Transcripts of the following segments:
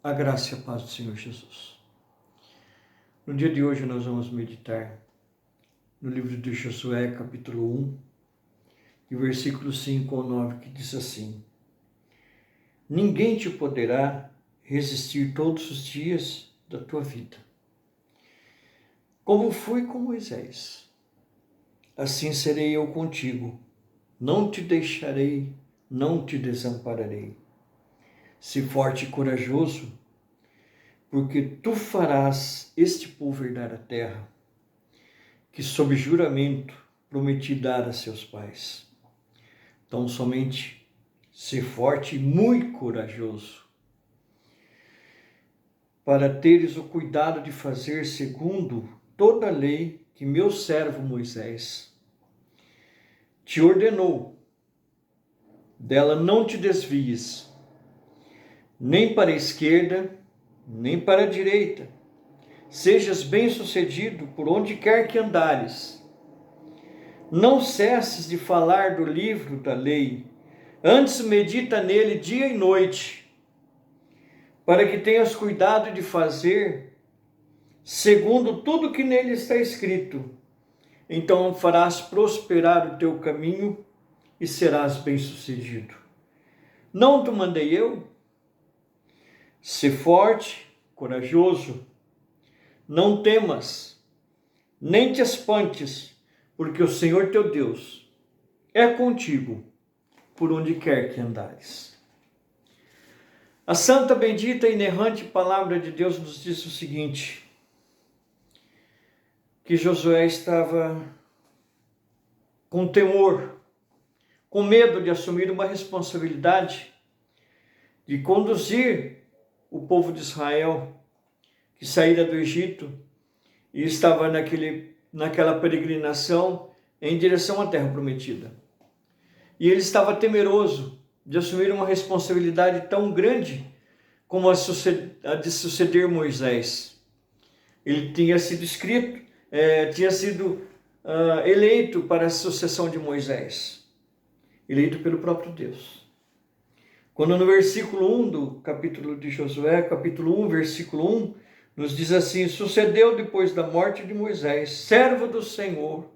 A graça e a paz do Senhor Jesus. No dia de hoje nós vamos meditar no livro de Josué, capítulo 1, e versículos 5 ao 9, que diz assim: Ninguém te poderá resistir todos os dias da tua vida. Como fui com Moisés, assim serei eu contigo. Não te deixarei, não te desampararei. Se forte e corajoso, porque tu farás este povo herdar a terra, que sob juramento prometi dar a seus pais. Então somente ser forte e muito corajoso, para teres o cuidado de fazer segundo toda a lei que meu servo Moisés te ordenou. Dela não te desvies, nem para a esquerda, nem para a direita. Sejas bem-sucedido por onde quer que andares. Não cesses de falar do livro da lei, antes medita nele dia e noite, para que tenhas cuidado de fazer segundo tudo que nele está escrito. Então farás prosperar o teu caminho e serás bem-sucedido. Não te mandei eu? Sê forte, corajoso, não temas, nem te espantes, porque o Senhor teu Deus é contigo por onde quer que andares. A santa, bendita e inerrante palavra de Deus nos diz o seguinte: que Josué estava com temor, com medo de assumir uma responsabilidade de conduzir o povo de Israel, que saíra do Egito e estava naquela peregrinação em direção à terra prometida. E ele estava temeroso de assumir uma responsabilidade tão grande como a de suceder Moisés. Ele tinha sido eleito para a sucessão de Moisés, eleito pelo próprio Deus. Quando no versículo 1 do capítulo de Josué, capítulo 1, versículo 1, nos diz assim: sucedeu depois da morte de Moisés, servo do Senhor,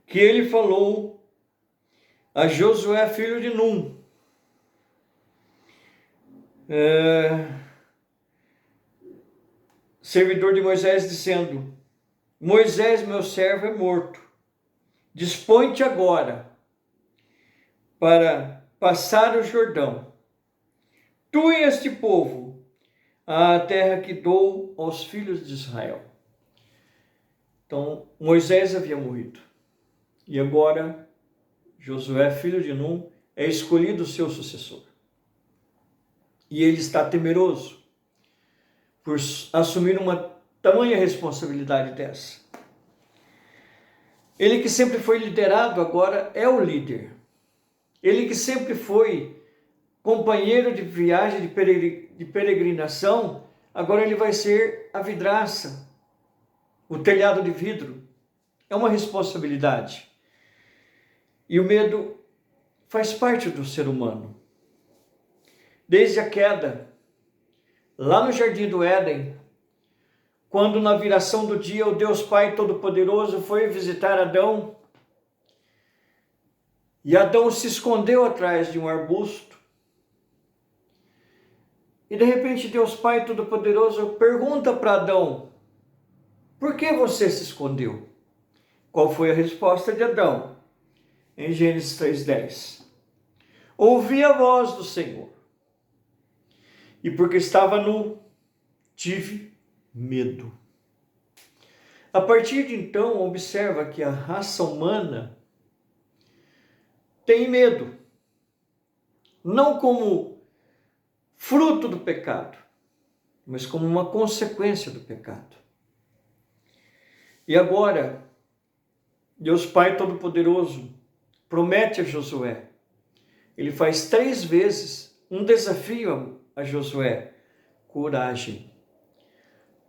que ele falou a Josué, filho de Num, servidor de Moisés, dizendo: Moisés, meu servo, é morto. Dispõe-te agora para passar o Jordão, tu e este povo, à terra que dou aos filhos de Israel. Então, Moisés havia morrido. E agora, Josué, filho de Num, é escolhido o seu sucessor. E ele está temeroso por assumir uma tamanha responsabilidade dessa. Ele que sempre foi liderado, agora é o líder. Ele que sempre foi companheiro de viagem, de peregrinação, agora ele vai ser a vidraça, o telhado de vidro. É uma responsabilidade. E o medo faz parte do ser humano. Desde a queda, lá no Jardim do Éden, quando na viração do dia o Deus Pai Todo-Poderoso foi visitar Adão, e Adão se escondeu atrás de um arbusto, e de repente Deus Pai Todo-Poderoso pergunta para Adão: por que você se escondeu? Qual foi a resposta de Adão? Em Gênesis 3:10. Ouvi a voz do Senhor, e porque estava nu, tive medo. A partir de então, observa que a raça humana tem medo, não como fruto do pecado, mas como uma consequência do pecado. E agora, Deus Pai Todo-Poderoso promete a Josué, ele faz 3 vezes um desafio a Josué: coragem,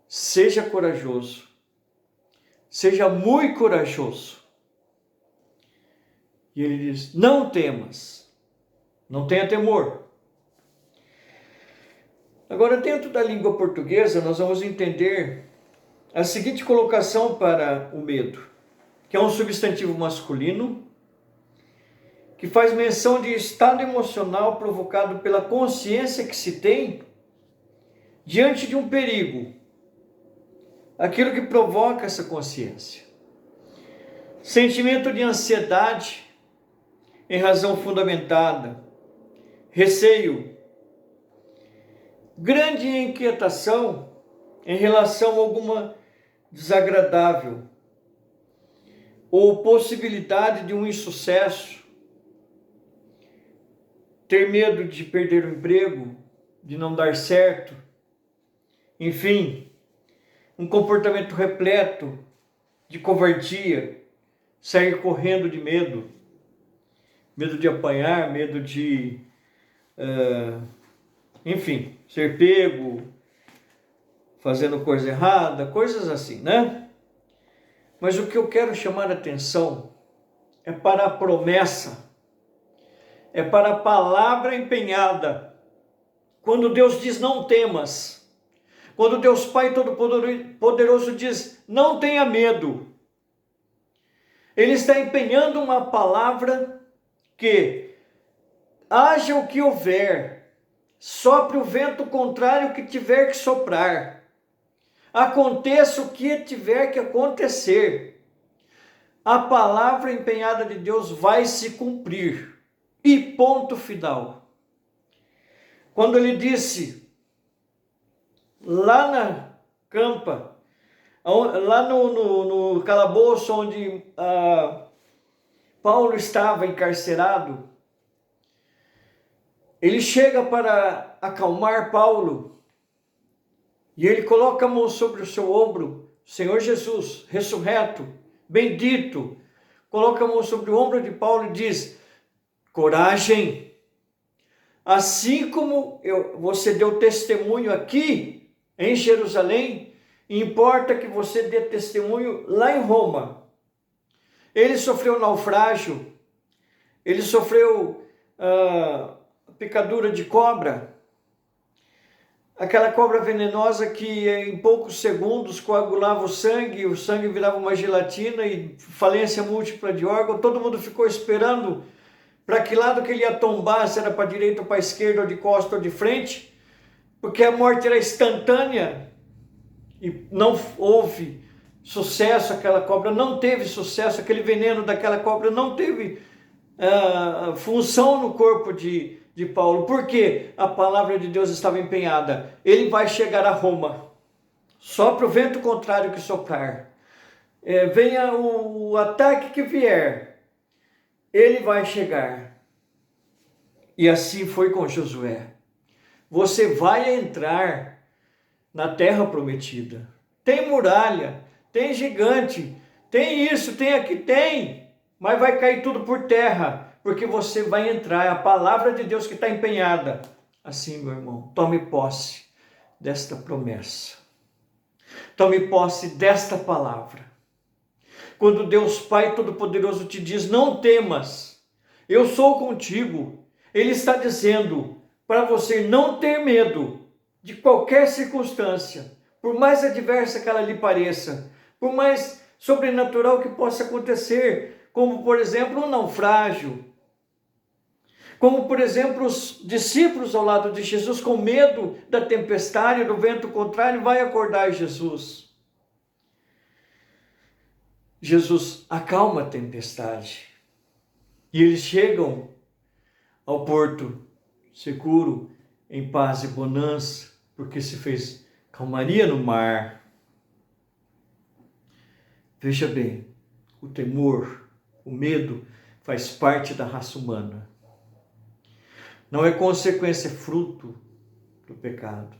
seja corajoso, seja muito corajoso. E ele diz: não temas, não tenha temor. Agora, dentro da língua portuguesa, nós vamos entender a seguinte colocação para o medo, que é um substantivo masculino, que faz menção de estado emocional provocado pela consciência que se tem diante de um perigo, aquilo que provoca essa consciência. Sentimento de ansiedade em razão fundamentada, receio, grande inquietação em relação a alguma desagradável ou possibilidade de um insucesso, ter medo de perder o emprego, de não dar certo, enfim, um comportamento repleto de covardia, sair correndo de medo, medo de apanhar, medo de, enfim, ser pego, fazendo coisa errada, coisas assim, né? Mas o que eu quero chamar a atenção é para a promessa, é para a palavra empenhada. Quando Deus diz não temas, quando Deus Pai Todo-Poderoso diz não tenha medo, Ele está empenhando uma palavra que haja o que houver, sopre o vento contrário que tiver que soprar, aconteça o que tiver que acontecer, a palavra empenhada de Deus vai se cumprir. E ponto final. Quando ele disse, lá na campa, lá no calabouço onde Paulo estava encarcerado, ele chega para acalmar Paulo, e ele coloca a mão sobre o seu ombro, Senhor Jesus, ressurreto, bendito, coloca a mão sobre o ombro de Paulo e diz, coragem, assim como você deu testemunho aqui em Jerusalém, importa que você dê testemunho lá em Roma. Ele sofreu naufrágio, ele sofreu picadura de cobra, aquela cobra venenosa que em poucos segundos coagulava o sangue virava uma gelatina e falência múltipla de órgão. Todo mundo ficou esperando para que lado que ele ia tombar, se era para a direita ou para a esquerda, ou de costa ou de frente, porque a morte era instantânea e não houve sucesso, aquela cobra não teve sucesso, aquele veneno daquela cobra não teve função no corpo de Paulo, porque a palavra de Deus estava empenhada. Ele vai chegar a Roma, sopra o vento contrário que soprar, venha o ataque que vier, ele vai chegar. E assim foi com Josué. Você vai entrar na terra prometida. Tem muralha, tem gigante, tem isso, tem aqui, tem, mas vai cair tudo por terra, porque você vai entrar, é a palavra de Deus que está empenhada. Assim, meu irmão, tome posse desta promessa. Tome posse desta palavra. Quando Deus Pai Todo-Poderoso te diz, não temas, eu sou contigo, Ele está dizendo para você não ter medo de qualquer circunstância, por mais adversa que ela lhe pareça, por mais sobrenatural que possa acontecer, como por exemplo um naufrágio, como por exemplo os discípulos ao lado de Jesus com medo da tempestade, do vento contrário, vai acordar Jesus. Jesus acalma a tempestade e eles chegam ao porto seguro, em paz e bonança, porque se fez calmaria no mar. Veja bem, o temor, o medo faz parte da raça humana. Não é consequência, é fruto do pecado.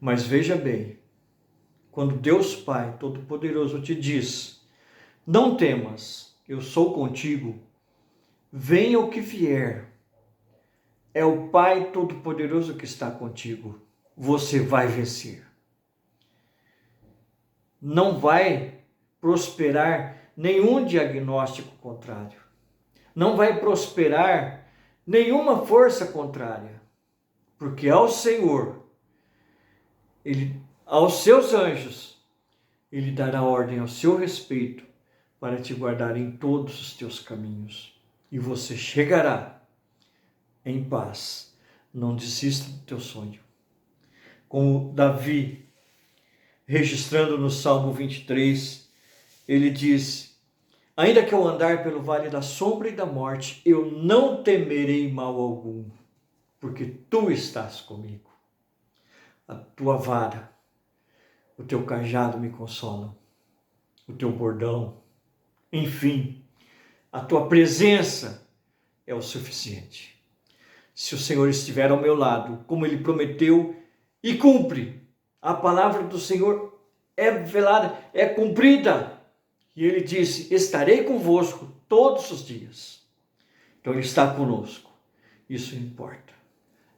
Mas veja bem, quando Deus Pai Todo-Poderoso te diz, não temas, eu sou contigo, venha o que vier, é o Pai Todo-Poderoso que está contigo, você vai vencer. Não vai prosperar nenhum diagnóstico contrário, não vai prosperar nenhuma força contrária, porque ao Senhor, aos seus anjos, Ele dará ordem ao seu respeito para te guardar em todos os teus caminhos. E você chegará em paz. Não desista do teu sonho. Como Davi, registrando no Salmo 23, ele diz: ainda que eu andar pelo vale da sombra e da morte, eu não temerei mal algum, porque tu estás comigo. A tua vara, o teu cajado me consolam, o teu bordão, enfim, a tua presença é o suficiente. Se o Senhor estiver ao meu lado, como Ele prometeu e cumpre, a palavra do Senhor é velada, é cumprida. E Ele disse: estarei convosco todos os dias. Então Ele está conosco. Isso importa.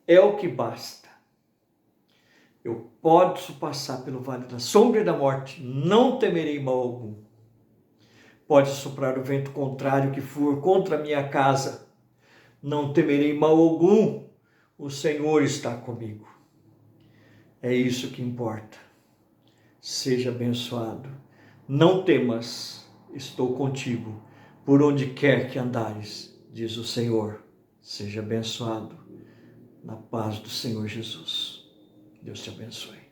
É o que basta. Eu posso passar pelo vale da sombra e da morte, não temerei mal algum. Pode soprar o vento contrário que for contra a minha casa, não temerei mal algum, o Senhor está comigo. É isso que importa. Seja abençoado. Não temas, estou contigo, por onde quer que andares, diz o Senhor. Seja abençoado na paz do Senhor Jesus. Deus te abençoe.